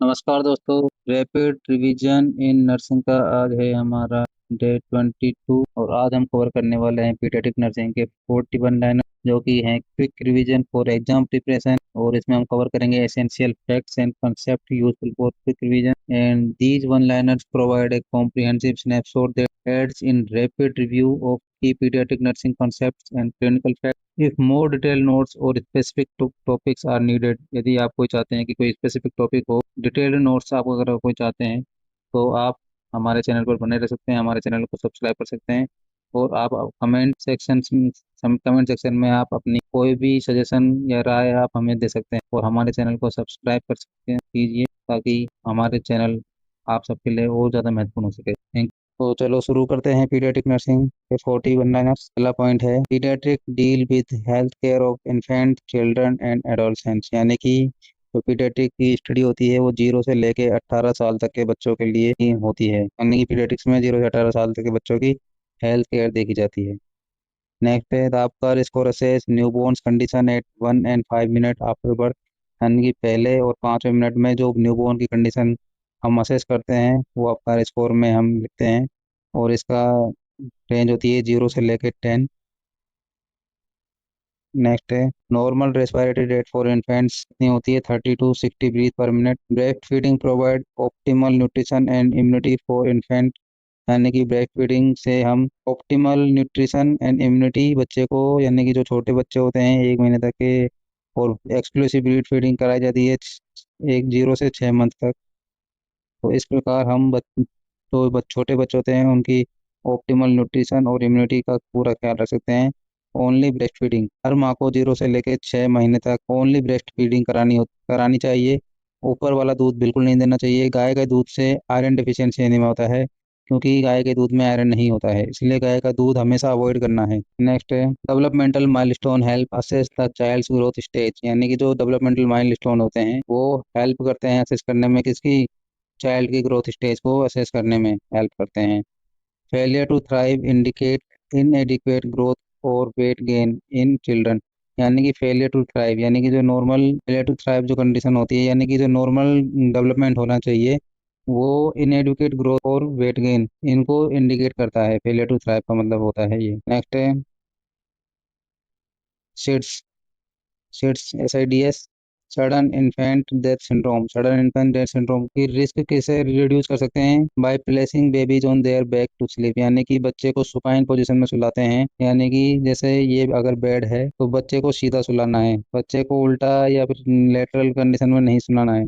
नमस्कार दोस्तों। Rapid revision in nursing का आज है हमारा डे 22 और आज हम कवर करने वाले हैं पीडियाट्रिक नर्सिंग के 41 लाइनर जो कि हैं quick revision for exam preparation. और इसमें हम कवर करेंगे essential facts and concept useful for quick revision and these one liners provide a comprehensive snapshot that aids in rapid review of key pediatric nursing concepts and clinical facts. If more detailed notes or specific topics are needed, यदि आप कोई चाहते हैं कि कोई specific topic हो, detailed notes आप अगर कोई चाहते हैं तो आप हमारे चैनल पर बने रह सकते हैं, हमारे चैनल को सब्सक्राइब कर सकते हैं। और आप कमेंट सेक्शन में आप अपनी कोई भी सजेशन या राय आप हमें दे सकते हैं और हमारे चैनल को सब्सक्राइब कर सकते हैं कीजिए ताकि हमारे चैनल आप सबके लिए और ज़्यादा महत्वपूर्ण हो सके। थैंक। तो चलो शुरू करते हैं पीडियाट्रिक नर्सिंग के 41 लाइनर्स। पहला पॉइंट है paediatric deal with health care of infant children and adolescents, यानी कि जो पीडियाट्रिक की स्टडी होती है वो 0 से लेके 18 साल तक के बच्चों के लिए ही होती है, यानी कि पीडियाट्रिक्स में 0 से 18 साल तक के बच्चों की हेल्थ केयर देखी जाती है। नेक्स्ट है द आपका score assess newborn's condition at 1 and 5 minute after birth, यानी कि पहले और 5वें मिनट में जो न्यूबॉर्न की कंडीशन हम असेस करते हैं वो आपका स्कोर में हम लिखते हैं और इसका रेंज होती है 0 से लेकर 10। नेक्स्ट है normal respiratory rate for infants कितनी होती है 30 to 60 breath per minute. Breast feeding provide optimal nutrition and immunity for infant, यानी कि ब्रेस्ट फीडिंग से हम ऑप्टिमल न्यूट्रिशन एंड इम्यूनिटी बच्चे को, यानी कि जो छोटे बच्चे होते हैं 1 महीने तक के, और एक्सक्लूसिव ब्रीड फीडिंग कराई जाती है 0 से 6 मंथ तक। तो इस प्रकार हम छोटे बच्चे होते हैं उनकी ऑप्टिमल न्यूट्रिशन और इम्यूनिटी का पूरा ख्याल रख सकते हैं। ओनली ब्रेस्ट फीडिंग, हर माँ को 0 से लेकर 6 महीने तक ओनली ब्रेस्ट फीडिंग करानी चाहिए। ऊपर वाला दूध बिल्कुल नहीं देना चाहिए। गाय के दूध से आयरन डिफिशियंसी एनीमिया होता है, क्योंकि गाय के दूध में आयरन नहीं होता है, इसलिए गाय का दूध हमेशा अवॉइड करना है। नेक्स्ट है developmental milestone help assess the child's growth stage, यानी कि जो डेवलपमेंटल माइलस्टोन होते हैं वो हेल्प करते हैं असेस करने में, किसकी, चाइल्ड की ग्रोथ स्टेज को असेस करने में हेल्प करते हैं। Failure to thrive indicate inadequate growth और वेट गेन इन चिल्ड्रन, यानी कि फेलियर टू थ्राइव, यानी कि जो नॉर्मल फेलियर टू थ्राइव जो कंडीशन होती है, यानी कि जो नॉर्मल डेवलपमेंट होना चाहिए वो इनएडुकेट ग्रोथ और वेट गेन इनको इंडिकेट करता है। फेलियर टू थ्राइव का मतलब होता है ये। नेक्स्ट है SIDS SIDS, sudden infant death syndrome. Sudden infant death syndrome की रिस्क कैसे रिड्यूस कर सकते हैं? By placing babies on their back to sleep, यानी कि बच्चे को सुपाइन पोजीशन में सुलाते हैं, यानी कि जैसे ये अगर बेड है तो बच्चे को सीधा सुलाना है, बच्चे को उल्टा या फिर लेटरल कंडीशन में नहीं सुलाना है,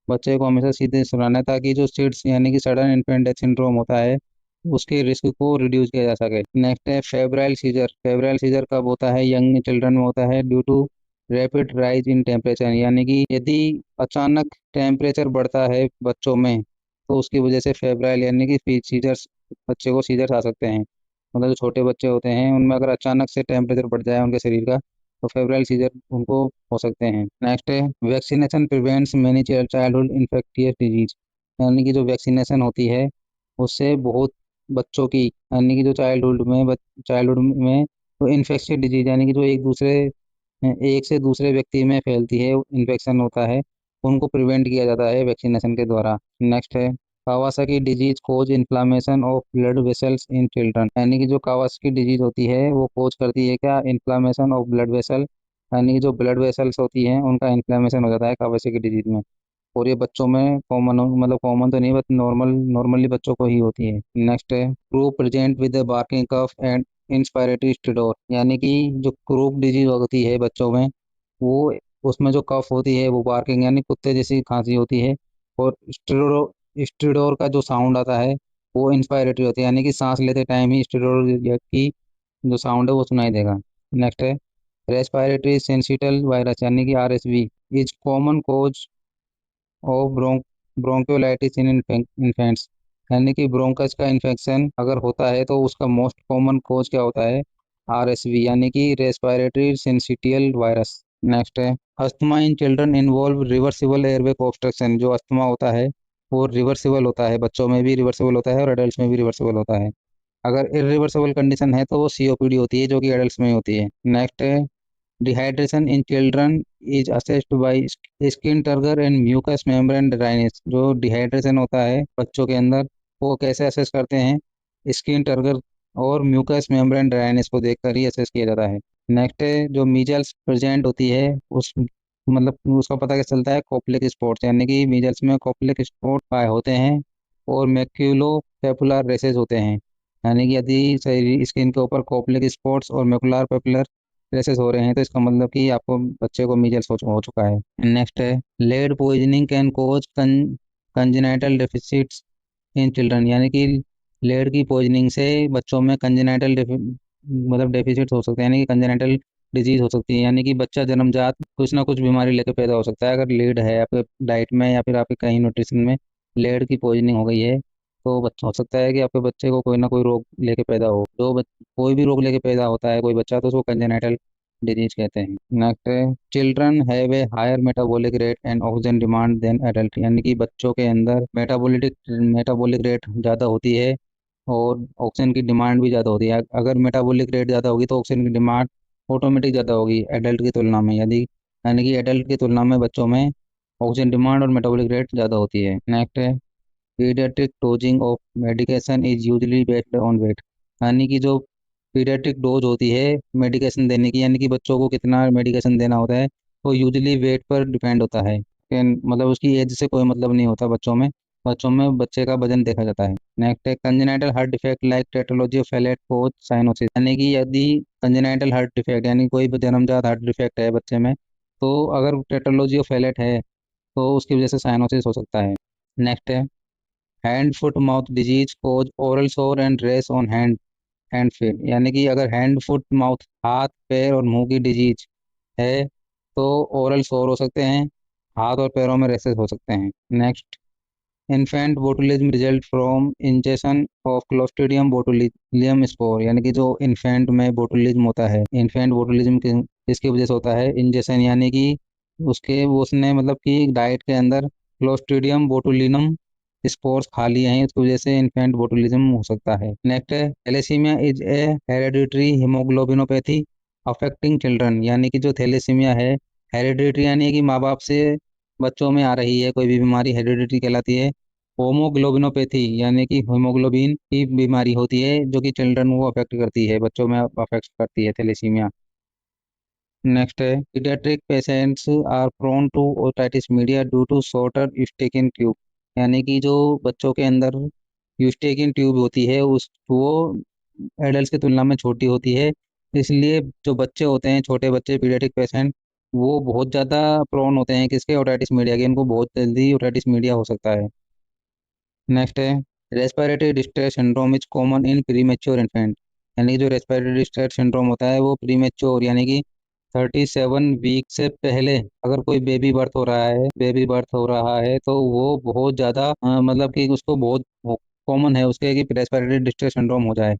बच्चे को हमेशा सीधे सुलाना है ताकि जो सिड्स यानी कि सडन इन्फेंट डेथ सिंड्रोम होता है उसके रिस्क को रिड्यूस किया जा सके। नेक्स्ट है फेब्राइल सीजर। फेब्राइल सीजर कब होता है? यंग चिल्ड्रन में होता है due to rapid rise in temperature, यानी कि यदि अचानक टेम्परेचर बढ़ता है बच्चों में तो उसकी वजह से फेब्राइल यानी कि सीजर्स, बच्चे को सीजर्स आ सकते हैं। मतलब जो छोटे बच्चे होते हैं उनमें अगर अचानक से टेम्परेचर बढ़ जाए उनके शरीर का तो फेब्राइल सीजर उनको हो सकते हैं। नेक्स्ट है vaccination prevents many childhood infectious disease, यानी कि जो वैक्सीनेशन होती है उससे बहुत बच्चों की, यानी कि जो चाइल्डहुड में तो इन्फेक्शियस डिजीज, यानी कि जो एक से दूसरे व्यक्ति में फैलती है, इन्फेक्शन होता है, उनको प्रिवेंट किया जाता है वैक्सीनेशन के द्वारा। नेक्स्ट है Kawasaki disease cause inflammation of blood vessels in children, यानी कि जो कावासाकी डिजीज होती है वो कोज करती है क्या? इन्फ्लामेशन ऑफ ब्लड वेसल, यानी कि जो ब्लड वेसल्स होती हैं उनका इन्फ्लामेशन हो जाता है कावासाकी डिजीज में। और ये बच्चों में कॉमन, मतलब कॉमन तो नहीं बट नॉर्मली बच्चों को ही होती है। नेक्स्ट है croup present with barking cough and inspiratory stridor, यानी कि जो क्रूप डिजीज होती है बच्चों में वो, उसमें जो कफ होती है वो बार्किंग यानी कुत्ते जैसी खांसी होती है, और स्टूडोर का जो साउंड आता है वो इंस्पायरेटरी होती है, यानी कि सांस लेते टाइम ही स्टूडोर की जो साउंड है वो सुनाई देगा। नेक्स्ट है रेस्पिरेटरी सेंसिटल वायरस, यानी कि RSV इज कॉमन कोज और ब्रोंकोलाइटिस इन इन्फेंट्स, यानी कि ब्रोंकस का इन्फेक्शन अगर होता है तो उसका मोस्ट कॉमन कोज क्या होता है? RSV, यानी कि रेस्पिरेटरी सिंसिटियल वायरस। नेक्स्ट है asthma in children involve reversible airway obstruction, जो अस्थमा होता है वो रिवर्सिबल होता है, बच्चों में भी रिवर्सिबल होता है और एडल्ट में भी रिवर्सिबल होता है। अगर इरिवर्सिबल कंडीशन है तो वो COPD होती है जो कि एडल्ट में ही होती है। नेक्स्ट है dehydration in children is assessed by skin turgor and mucus membrane dryness. जो डिहाइड्रेशन होता है बच्चों के अंदर, वो कैसे असेस करते हैं? स्किन टर्गर और म्यूकस मेम्ब्रेन ड्राइनेस को देखकर ही असेस किया जाता है। नेक्स्ट है, जो मीजल्स प्रेजेंट होती है उस मतलब उसका पता कैसे चलता है? कोप्लिक स्पॉट्स, यानी कि मीजल्स में कोप्लिक स्पॉट पाए होते हैं और मैक्यूलो पेपुलर रेसेस होते हैं। यानी कि यदि शरीर स्किन के ऊपर कोप्लिक स्पॉट्स और मैकुलर पेपुलर रेसेस हो रहे हैं तो इसका मतलब कि आपको बच्चे को मीजल्स हो चुका है। नेक्स्ट है, lead poisoning can cause congenital deficits in children. यानी कि लेड की पॉइजनिंग से बच्चों में कंजेनाइटल मतलब डेफिसिट्स हो सकते हैं, यानी कि कंजेनाइटल डिजीज हो सकती है। यानी कि बच्चा जन्मजात कुछ ना कुछ बीमारी लेकर पैदा हो सकता है अगर लीड है आपके डाइट में या फिर आपके कहीं न्यूट्रिशन में लेड की पॉइजनिंग हो गई है। तो बच्चा हो सकता है कि आपके बच्चे को कोई ना कोई रोग लेके पैदा हो। कोई भी रोग लेके पैदा होता है कोई बच्चा तो उसको कंजेनाइटल डिजीज कहते हैं। नेक्स्ट है, children have a higher metabolic rate and oxygen demand than adult. यानी कि बच्चों के अंदर मेटाबॉलिक रेट ज़्यादा होती है और ऑक्सीजन की डिमांड भी ज़्यादा होती है। अगर मेटाबॉलिक रेट ज़्यादा होगी तो ऑक्सीजन की डिमांड ऑटोमेटिक ज़्यादा होगी एडल्ट की तुलना में। यदि यानी कि एडल्ट की तुलना में बच्चों में ऑक्सीजन डिमांड और मेटाबॉलिक रेट ज़्यादा होती है। नेक्स्ट है, paediatric dosing of medication is usually based on weight. यानी कि जो पीडियाट्रिक डोज होती है मेडिकेशन देने की, यानी कि बच्चों को कितना मेडिकेशन देना होता है, वो यूजली वेट पर डिपेंड होता है। मतलब उसकी एज से कोई मतलब नहीं होता बच्चों में बच्चे का वजन देखा जाता है। नेक्स्ट है, congenital heart defect like tetralogy of Fallot coach cyanosis. यानी कि यदि कंजेनाइटल हार्ट डिफेक्ट यानी कोई जन्मजात हार्ट डिफेक्ट है बच्चे में, तो अगर टेट्रोलॉजी ऑफ फैलेट है तो उसकी वजह से साइनोसिस हो सकता है। नेक्स्ट है, hand foot mouth disease cause oral sore and rash on hand feet. यानी कि अगर हैंड फुट माउथ हाथ पैर और मुंह की डिजीज है तो ओरल सोर हो सकते हैं, हाथ और पैरों में रेसेस हो सकते हैं। Next, infant botulism result from injection of clostridium botulinum spore. यानी कि जो इन्फेंट में बोटुलिज्म होता है, इन्फेंट बोटुलिज्म इसकी वजह से होता है इंजेक्शन, यानी कि उसने मतलब कि डाइट के अंदर क्लोस्ट्रीडियम बोटुलिनम स्पोर्स खा लिए हैं, इसकी वजह से इन्फेंट बोटुलिज्म हो सकता है। नेक्स्ट है, thalassaemia is a hereditary haemoglobinopathy affecting children. यानी कि जो थैलेसीमिया है हेरेडिटरी, यानी कि माँ बाप से बच्चों में आ रही है कोई भी बीमारी, हेरिडिटी कहलाती है। होमोग्लोबिनोपैथी यानी कि हीमोग्लोबिन की बीमारी होती है जो कि चिल्ड्रन को अफेक्ट करती है, बच्चों में अफेक्ट करती है थैलेसीमिया। नेक्स्ट है, paediatric patients are prone to otitis media due to shorter Eustachian tube. यानी कि जो बच्चों के अंदर यूस्टेकिन ट्यूब होती है उस वो एडल्ट की तुलना में छोटी होती है, इसलिए जो बच्चे होते हैं छोटे बच्चे पीडियाट्रिक पेशेंट वो बहुत ज़्यादा प्रोन होते हैं किसके? ओटाइटिस मीडिया के। इनको बहुत जल्दी ओटाइटिस मीडिया हो सकता है। नेक्स्ट है, respiratory distress syndrome is common in premature infant. यानी कि जो रेस्पिरेटरी डिस्ट्रेस सिंड्रोम होता है वो प्रीमेच्योर यानी कि 37 वीक से पहले अगर कोई बेबी बर्थ हो रहा है तो वो बहुत ज़्यादा मतलब कि उसको बहुत कॉमन है उसके कि रेस्पिरेटरी डिस्ट्रेस सिंड्रोम हो जाए।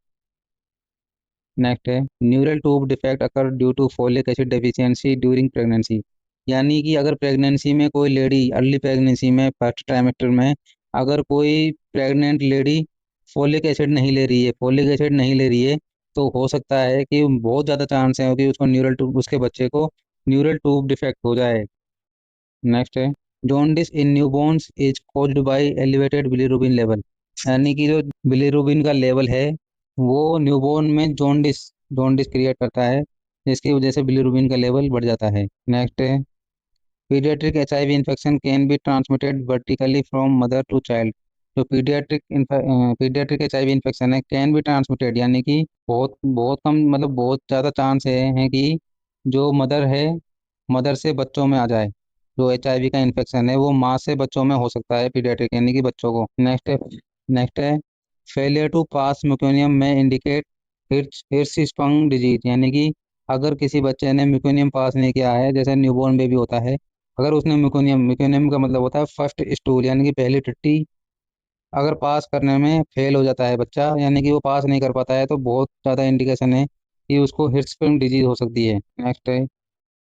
नेक्स्ट है, neural tube defect occur due to folic acid deficiency during pregnancy. यानी कि अगर प्रेगनेंसी में कोई लेडी अर्ली प्रेगनेंसी में फर्स्ट ट्राइमेस्टर में अगर कोई प्रेग्नेंट लेडी फोलिक एसिड नहीं ले रही है तो हो सकता है कि बहुत ज़्यादा चांस है कि उसके बच्चे को न्यूरल ट्यूब डिफेक्ट हो जाए। नेक्स्ट है, jaundice in newborn's is caused by elevated bilirubin level. यानी कि जो बिलीरुबिन का लेवल है वो न्यूबॉर्न में जॉन्डिस क्रिएट करता है, जिसकी वजह से बिलीरुबिन का लेवल बढ़ जाता है। नेक्स्ट है, paediatric HIV infection can be transmitted vertically from mother to child. जो पीडियाट्रिक एचआईवी इन्फेक्शन है कैन बी ट्रांसमिटेड यानी कि बहुत बहुत कम मतलब बहुत ज़्यादा चांस है कि जो मदर है मदर से बच्चों में आ जाए। जो एचआईवी का इन्फेक्शन है वो माँ से बच्चों में हो सकता है, पीडियाट्रिक यानी कि बच्चों को। नेक्स्ट है फेलियर टू पास म्यूकोनियम में इंडिकेट हिर्सुस्पंग डिजीज। यानी कि अगर किसी बच्चे ने म्यूकोनियम पास नहीं किया है, जैसे न्यूबॉर्न बेबी होता है, अगर उसने म्यूकोनियम का मतलब होता है फर्स्ट स्टूल यानी कि पहली टट्टी, अगर पास करने में फेल हो जाता है बच्चा यानी कि वो पास नहीं कर पाता है तो बहुत ज़्यादा इंडिकेशन है कि उसको हिर्सुस्पंग डिजीज हो सकती है। नेक्स्ट है,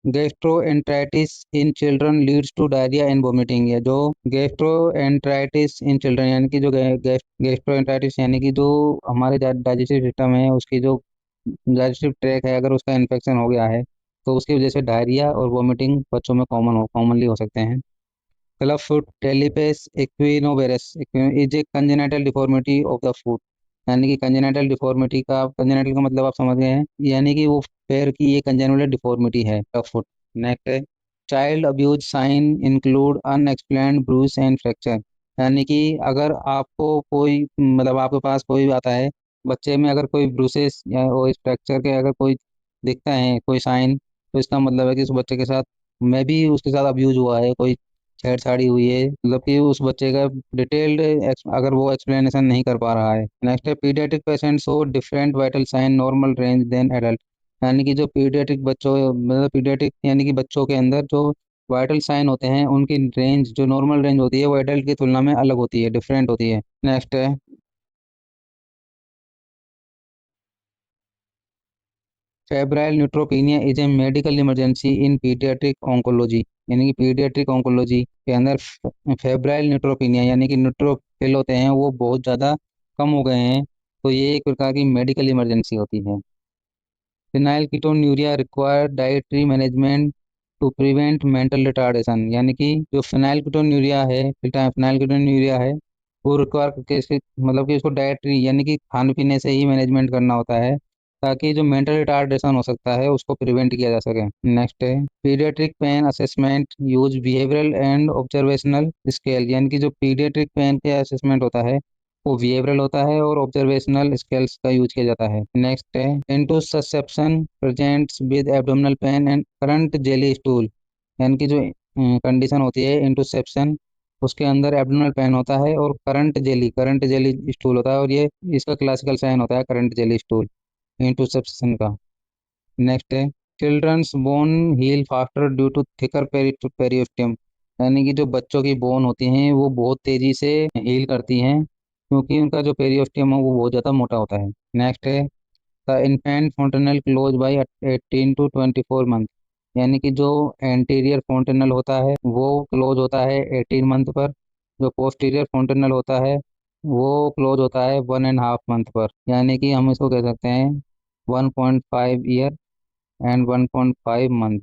gastroenteritis in children leads to diarrhoea and vomiting. है जो गैस्ट्रोएंटेराइटिस इन चिल्ड्रन यानी कि जो गैस्ट्रोएंटेराइटिस यानी कि जो हमारे डाइजेस्टिव सिस्टम है उसकी जो डाइजेस्टिव ट्रैक है अगर उसका इन्फेक्शन हो गया है तो उसकी वजह से डायरिया और वोमिटिंग बच्चों में कॉमनली हो सकते हैं। Club foot talipes equinovarus is a congenital deformity of the foot, यानी कि कंजेनाइटल का मतलब आप समझ गए हैं, यानी कि वो पैर की ये कंजेनिटल डिफॉर्मिटी है क्लब फुट। नेक्स्ट है child abuse sign include unexplained bruise and fracture, यानी कि अगर आपको कोई मतलब आपके पास कोई भी आता है बच्चे में, अगर कोई ब्रूसेस या और फ्रैक्चर के अगर कोई दिखता है कोई साइन, तो इसका मतलब है कि उस बच्चे के साथ मैं भी उसके साथ अब्यूज हुआ है, कोई छेड़छाड़ी हुई है, मतलब कि उस बच्चे का डिटेल्ड अगर वो एक्सप्लेनेशन नहीं कर पा रहा है। नेक्स्ट है पीडियाट्रिक पेशेंट्स हो different vital sign normal range than adult, यानी कि जो पीडियाट्रिक बच्चों मतलब पीडियाट्रिक यानी कि बच्चों के अंदर जो वाइटल साइन होते हैं उनकी रेंज जो नॉर्मल रेंज होती है वो एडल्ट की तुलना में अलग होती है, डिफरेंट होती है। नेक्स्ट है febrile neutropenia is a medical emergency in paediatric oncology, यानी कि पीडियाट्रिक ऑन्कोलॉजी के अंदर फेब्राइल न्यूट्रोपीनिया यानी कि न्यूट्रोफिल होते हैं वो बहुत ज़्यादा कम हो गए हैं, तो ये एक प्रकार की मेडिकल इमरजेंसी होती है। Phenylketonuria require dietary management to prevent mental retardation, यानी कि जो फिनाइल कीटोन्यूरिया है वो रिक्वायर करके मतलब कि इसको डाइटरी यानी कि खाने पीने से ही मैनेजमेंट करना होता है, ताकि जो मेंटल रिटार्डेशन हो सकता है उसको प्रिवेंट किया जा सके। नेक्स्ट है paediatric pain assessment use behavioural and observational scale, यानी कि जो पीडियाट्रिक पेन के असेसमेंट होता है वो बिहेवियरल होता है और ऑब्जर्वेशनल स्केल्स का यूज किया जाता है। नेक्स्ट है intussusception presents with abdominal pain and currant jelly stool, यानी कि जो कंडीशन होती है इंटुसेप्शन उसके अंदर एब्डोमिनल पेन होता है और करंट जेली स्टूल होता है, और ये इसका क्लासिकल साइन होता है करंट जेली स्टूल इंटुसेप्शन का। नेक्स्ट है children's bone heal faster due to thicker periosteum, यानी कि जो बच्चों की बोन होती हैं वो बहुत तेजी से हील करती हैं क्योंकि उनका जो पेरियोस्टियम है वो बहुत ज़्यादा मोटा होता है। नेक्स्ट है the infant fontanelle close by 18 to 24 month, यानी कि जो एंटीरियर फोंटेनल होता है वो क्लोज होता है 18 मंथ पर, जो पोस्टीरियर फोंटेनल होता है वो क्लोज होता है 1.5 मंथ पर, यानी कि हम इसको कह सकते हैं 1.5 ईयर एंड 1.5 मंथ।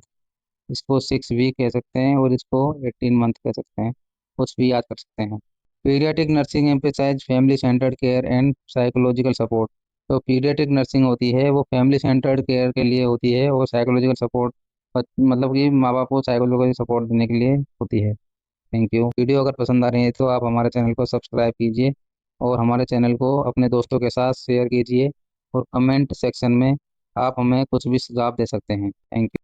इसको 6 वीक कह सकते हैं और इसको 18 मंथ कह सकते हैं, कुछ भी याद कर सकते हैं। Paediatric nursing emphasise family centred care and psychological support, तो पीडियाट्रिक नर्सिंग होती है वो फैमिली सेंटर्ड केयर के लिए होती है और साइकोलॉजिकल सपोर्ट मतलब कि माँ बाप को साइकोलॉजिकल सपोर्ट देने के लिए होती है। Thank you. वीडियो अगर पसंद आ रही है तो आप हमारे चैनल को सब्सक्राइब कीजिए और हमारे चैनल को अपने दोस्तों के साथ शेयर कीजिए, और कमेंट सेक्शन में आप हमें कुछ भी सुझाव दे सकते हैं। Thank you.